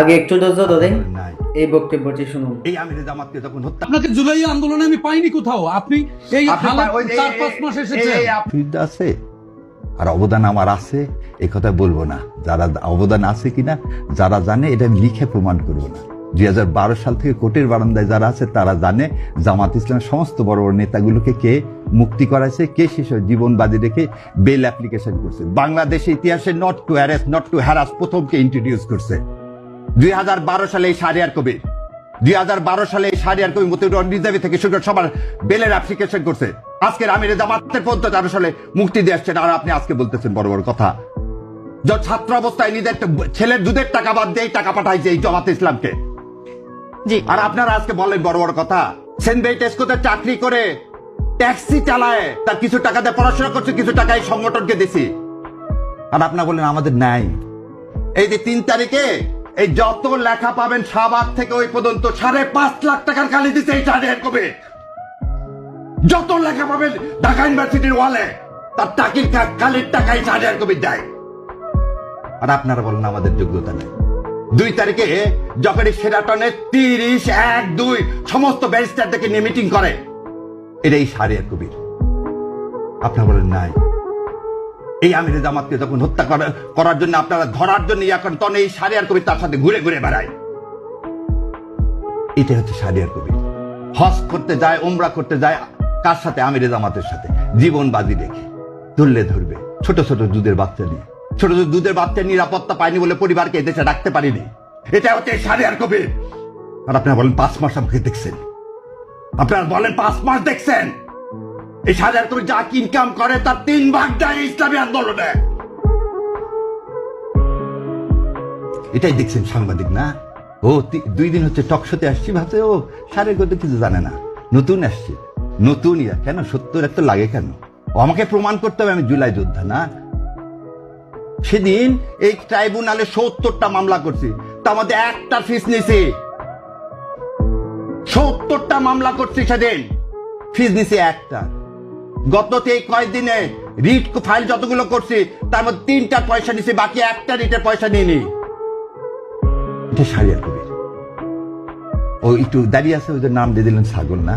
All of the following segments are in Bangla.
আগে একটু ধৈর্য ধরেন, এই বক্তব্যটি শুনুন। এই আমিরে জামাতকে যখন হত্যা আপনাকে জুলাই আন্দোলনে আমি পাইনি কোথাও, আপনি এই হালাত 4-5 মাস এসেছেন। আছে আর অবদান আমার আছে, এই কথা বলবো না। যারা অবদান আছে কিনা যারা জানে, এটা আমি লিখে প্রমাণ করবো না। 2012 সাল থেকে কোর্টের বারান্দায় যারা আছে তারা জানে জামাত ইসলামের সমস্ত বড় বড় নেতাগুলোকে কে মুক্তি করাইছে, কে শেষে জীবন বাজি রেখে বেল অ্যাপ্লিকেশন করছে। বাংলাদেশের ইতিহাসে not to arrest not to harass প্রথমকে ইন্ট্রোডিউস করছে 2012 সালে এই শাহরিয়ার কবির। 2012 সালে এই শাহরিয়ার কবির মতিউর রিজার্ভি থেকে শুরু করে সবার বেলের অ্যাপ্লিকেশন করছে। আজকের আমিরে জামাতের 2013 সালে মুক্তি দিয়ে আসছেন, আর আপনি আজকে বলতেছেন বড় বড় কথা। ছাত্র অবস্থায় নিজের ছেলের দুধের টাকা বাদ দিয়ে টাকা পাঠাইছে এই জামাত ইসলামকে। আর আপনারা আজকে বলেন বড় বড় কথা। সেন্ট টেস্কোতে চাকরি করে ট্যাক্সি চালায়, তার কিছু টাকা দিয়ে পড়াশোনা করছে, কিছু টাকা এই সংগঠনকে দিছি। আর আপনারা বলেন আমাদের নাই। এই যে 3 তারিখে এই যত লেখা পাবেন শাহবাগ থেকে ওই পর্যন্ত 5.5 লাখ টাকার খালি দিচ্ছে এই শাহরিয়ার কবির। যত লেখা পাবেন ঢাকা ইউনিভার্সিটির ওয়ালে তার টাকির কালির টাকাই শাহরিয়ার কবির দেয়। আর আপনারা বলেন আমাদের যোগ্যতা নেই। 2 তারিখে যখন সেরাটনে 30-1-2 সমস্ত ব্যারিস্টার থেকে নিয়ে মিটিং করে, এটাই শাহরিয়ার কবির। আপনারা বলেন নাই। এই আমিরে জামাতকে যখন হত্যা করার জন্য আপনারা ধরার জন্য এখন তখন এই শাহরিয়ার কবির তার সাথে ঘুরে ঘুরে বেড়ায়। এটা হচ্ছে শাহরিয়ার কবির। হজ করতে যায়, উমরা করতে যায় কার সাথে? আমিরে জামাতের সাথে। জীবন বাজি রেখে ধরলে ধরবে ছোট ছোট দুধের বাচ্চা নিয়ে। ছোট ছোট দুধের বাচ্চা নিরাপত্তা পায়নি বলে পরিবারকে এদেশে রাখতে পারিনি। এটা হচ্ছে শাহরিয়ার কবির। আর আপনারা বলেন 5 মাস আমাকে দেখছেন। আপনারা বলেন 5 মাস দেখছেন। এই শাহরিয়ার কবির যা ইনকাম করে তার 3 ভাগ দেয় ইসলামী আন্দোলনে। এটাই দেখছেন সাংবাদিক না? ও 2 দিন হচ্ছে টকশোতে আসছি, ভাবছে ও শাহরিয়ার কবির কিছু জানে না, নতুন আসছে। নতুন কেন? 70 এত লাগে কেন? ও আমাকে প্রমাণ করতে হবে আমি জুলাই যোদ্ধা না। সেদিন এই ট্রাইব্যুনালে 70টা মামলা করছি, তার মধ্যে একটা ফিস নিছি। 70টা মামলা করছি, সেদিন ফিস নিছি একটা। গত কয়েকদিনে রিট ফাইল যতগুলো করছি তার মধ্যে 3টার পয়সা নিছি, বাকি একটা রিটের পয়সা নিইনি। এটা শাহরিয়ার কবির। ও একটু দাঁড়িয়ে আছে, ওদের নাম দিয়ে দিলেন ছাগল না?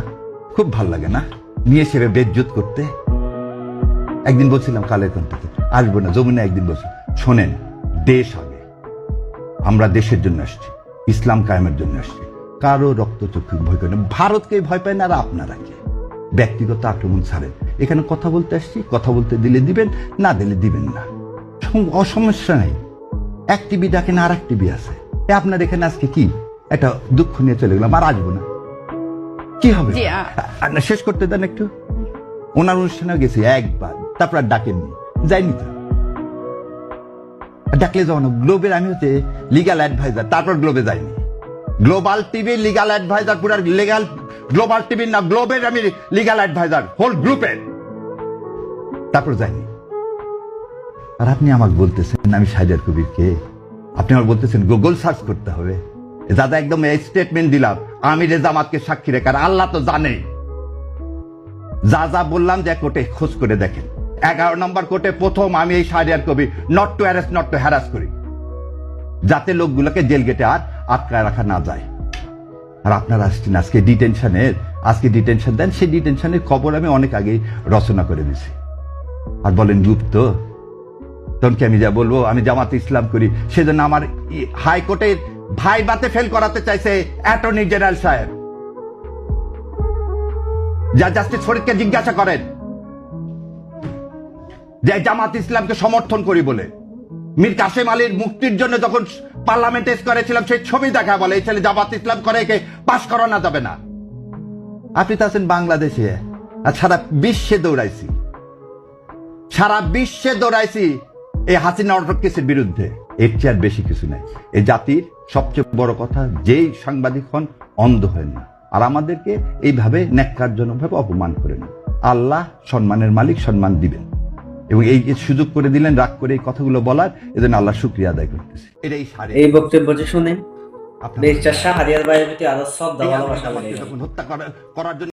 খুব ভাল লাগে না নিয়ে সেবে বেজ্জত করতে? একদিন বলছিলাম কালের কণ্ঠে আসবো না, যমুনা একদিন বলছি শোনেন, দেশ আগে। আমরা দেশের জন্য আসছি, ইসলাম কায়েমের জন্য আসছি। কারো রক্তচক্ষু ভয় করে না, ভারতকে ভয় পায় না। আর আপনারা কে? ব্যক্তিগত আক্রমণ ছাড়েন। এখানে কথা বলতে আসছি, কথা বলতে দিলে দিবেন, না দিলে দিবেন না, অসমস্যা নেই। এক টিভি ডাকেন, আর এক টিভি আছে। আপনার এখানে আজকে কি একটা দুঃখ নিয়ে চলে গেলাম, আর আসবো না, কি হবে? শেষ করতে দেন একটু। ওনার অনুষ্ঠানে গেছি একবার, তারপর আর ডাকেননি, যাইনি তো। ডাকলে যাও না। গ্লোবের আমি হচ্ছে লিগাল অ্যাডভাইজার, তারপর গ্লোবে যাইনি। গ্লোবাল টিভি লিগাল অ্যাডভাইজার, পুরো লিগাল গ্লোবাল টিভি না, গ্লোবের আমি লিগাল অ্যাডভাইজার হোল গ্রুপের, তারপর যাইনি। আর আপনি আমাকে বলতেছেন আমি শাহরিয়ার কবিরকে? আপনি আমার বলতেছেন গুগল সার্চ করতে হবে? দাদা একদম এই স্টেটমেন্ট দিলাম আমিরে জামাতকে সাক্ষী রেখে। আর আল্লাহ তো জানে যা যা বললাম, যে কোর্টে খোঁজ করে দেখেন। 11 নম্বর কোর্টে প্রথম আমি এই Shahriar Kabir not to arrest not to harass করি, যাতে লোকগুলোকে জেল গেটে আর আটকায় রাখা না যায়। আর আপনারা আসছেন আজকে ডিটেনশনের, আজকে ডিটেনশন দেন। সেই ডিটেনশনের খবর আমি অনেক আগেই রচনা করে দিছি। আর বলেন গুপ্ত, তখন কি আমি যা বলবো আমি জামাত ইসলাম করি? সেজন্য আমার হাইকোর্টের ভাইবাতে ফেল করাতে চাইছে অ্যাটর্নি জেনারেল সাহেব। যা জাস্টিস ফরিদকে জিজ্ঞাসা করেন যে জামাত ইসলামকে সমর্থন করি বলে। মীর কাসেম আলীর মুক্তির জন্য যখন পার্লামেন্টে করেছিলাম, সেই ছবি দেখা বলে এই ছেলে জামাত ইসলাম করে, একে পাশ করানো যাবে না। আপনি তো আছেন বাংলাদেশে, আর সারা বিশ্বে দৌড়াইছি, সারা বিশ্বে দৌড়াইছি এই হাসিনা অটোক্রেসির বিরুদ্ধে। এর চেয়ে আর বেশি কিছু নাই। এই জাতির সবচেয়ে বড় কথা, যেই সাংবাদিক হন অন্ধ হয় না, আর আমাদেরকে এইভাবে ন্যাক্কারজনকভাবে অপমান করে না। আল্লাহ সম্মানের মালিক, সম্মান দিবেন। এবং এই সুযোগ করে দিলেন রাগ করে এই কথাগুলো বলার, এজন্য আল্লাহ শুকরিয়া আদায় করতেছি। এই বক্তব্যটি শুনেন, শাহরিয়ার ভাইয়ের প্রতি আরো শ্রদ্ধা ভালোবাসা হত্যা করার জন্য